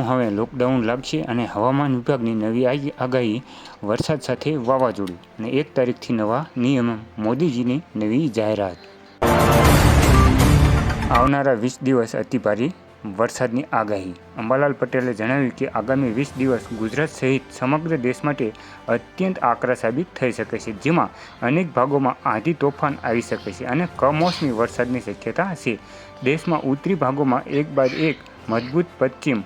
દેશમાં હવે લોકડાઉન લાગશે અને હવામાન વિભાગની નવી આગાહી, વરસાદ સાથે વાવાઝોડું અને 1 તારીખથી નવા નિયમ, મોદીજીની નવી જાહેરાત. આવનારા 20 દિવસ અતિભારે વરસાદની આગાહી. અંબાલાલ પટેલે જણાવ્યું કે આગામી 20 દિવસ ગુજરાત સહિત સમગ્ર દેશ માટે અત્યંત આકરા સાબિત થઈ શકે છે, જેમાં અનેક ભાગોમાં આંધી તોફાન આવી શકે છે અને કમોસમી વરસાદની શક્યતા છે. દેશમાં ઉત્તરી ભાગોમાં એક બાદ એક મજબૂત પશ્ચિમ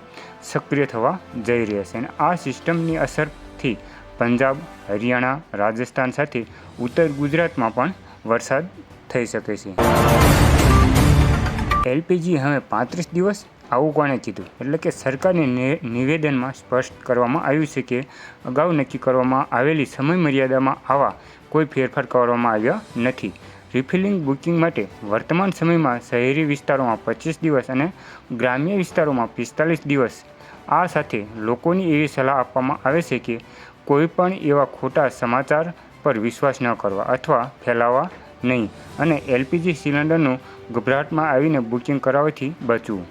સક્રિય થવા જઈ રહ્યા છે અને આ સિસ્ટમની અસરથી પંજાબ, હરિયાણા, રાજસ્થાન સાથે ઉત્તર ગુજરાતમાં પણ વરસાદ થઈ શકે છે. એલપીજી હવે 35 દિવસ, આવું કોણે કીધું? એટલે કે સરકારની નિવેદનમાં સ્પષ્ટ કરવામાં આવ્યું છે કે અગાઉ નક્કી કરવામાં આવેલી સમયમર્યાદામાં આવા કોઈ ફેરફાર કરવામાં આવ્યા નથી. રિફિલિંગ બુકિંગ માટે વર્તમાન સમયમાં શહેરી વિસ્તારોમાં 25 દિવસ અને ગ્રામ્ય વિસ્તારોમાં 45 દિવસ. આ સાથે લોકોની એવી સલાહ આપવામાં આવે છે કે કોઈ પણ એવા ખોટા સમાચાર પર વિશ્વાસ ન કરવા અથવા ફેલાવવા નહીં અને એલપીજી સિલિન્ડરનું ગભરાટમાં આવીને બુકિંગ કરાવવાથી બચવું.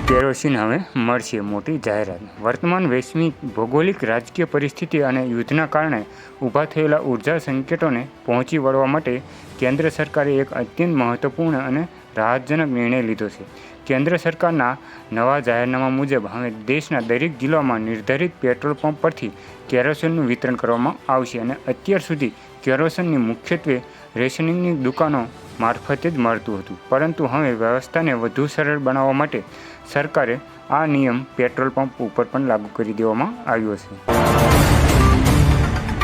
કેરોસીન હવે મળશે, મોટી જાહેરાત. વર્તમાન વૈશ્વિક ભૌગોલિક રાજકીય પરિસ્થિતિ અને યુદ્ધના કારણે ઊભા થયેલા ઉર્જા સંકટોને પહોંચી વળવા માટે કેન્દ્ર સરકારે એક અત્યંત મહત્વપૂર્ણ અને રાહતજનક નિર્ણય લીધો છે. કેન્દ્ર સરકારના નવા જાહેરનામા મુજબ હવે દેશના દરેક જિલ્લામાં નિર્ધારિત પેટ્રોલ પંપ પરથી કેરોસીનનું વિતરણ કરવામાં આવશે અને અત્યાર સુધી કેરોસીનની મુખ્યત્વે રેશનિંગની દુકાનો મારફતે જ મળતું હતું, પરંતુ હવે વ્યવસ્થાને વધુ સરળ બનાવવા માટે સરકારે આ નિયમ પેટ્રોલ પંપ ઉપર પણ લાગુ કરી દેવામાં આવ્યો છે.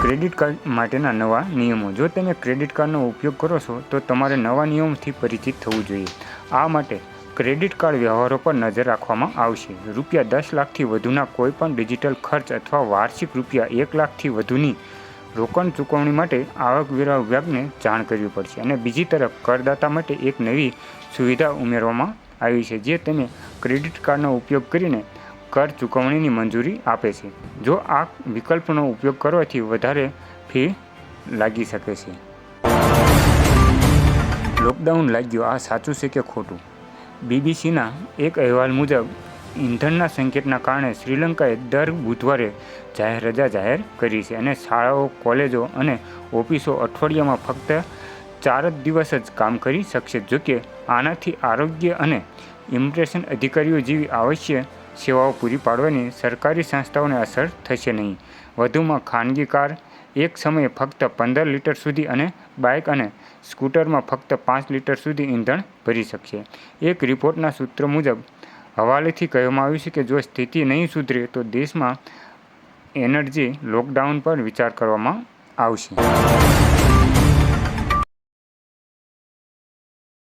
ક્રેડિટ કાર્ડ માટેના નવા નિયમો. જો તમે ક્રેડિટ કાર્ડનો ઉપયોગ કરો છો તો તમારે નવા નિયમોથી પરિચિત થવું જોઈએ. આ માટે ક્રેડિટ કાર્ડ વ્યવહારો પર નજર રાખવામાં આવશે. ₹10 લાખથી વધુના કોઈપણ ડિજિટલ ખર્ચ અથવા વાર્ષિક ₹1 લાખથી વધુની રોકડ ચૂકવણી માટે આવકવેરા વિભાગને જાણ કરવી પડશે. અને બીજી તરફ કરદાતા માટે એક નવી સુવિધા ઉમેરવામાં આવી છે જે તેને ક્રેડિટ કાર્ડનો ઉપયોગ કરીને કર ચૂકવણીની મંજૂરી આપે છે, જો આ વિકલ્પનો ઉપયોગ કરવાથી વધારે ફી લાગી શકે છે. લોકડાઉન લાગ્યું, આ સાચું છે કે ખોટું? બીબીસીના એક અહેવાલ મુજબ ઈંધણના સંકટના કારણે શ્રીલંકાએ દર બુધવારે જાહેર રજા જાહેર કરી છે અને શાળાઓ, કોલેજો અને ઓફિસો અઠવાડિયામાં ફક્ત 4 જ દિવસ જ કામ કરી શકશે. જોકે આનાથી આરોગ્ય અને ઇમિગ્રેશન અધિકારીઓ જેવી આવશ્યક સેવાઓ પૂરી પાડવાની સરકારી સંસ્થાઓને અસર થશે નહીં. વધુમાં ખાનગી કાર એક સમયે ફક્ત 15 લીટર સુધી અને બાઇક અને સ્કૂટરમાં ફક્ત 5 લીટર સુધી ઈંધણ ભરી શકશે. એક રિપોર્ટના સૂત્રો મુજબ હવાલેથી કહેવામાં આવ્યું છે કે જો સ્થિતિ નહીં સુધરે તો દેશમાં એનર્જી લોકડાઉન પર વિચાર કરવામાં આવશે.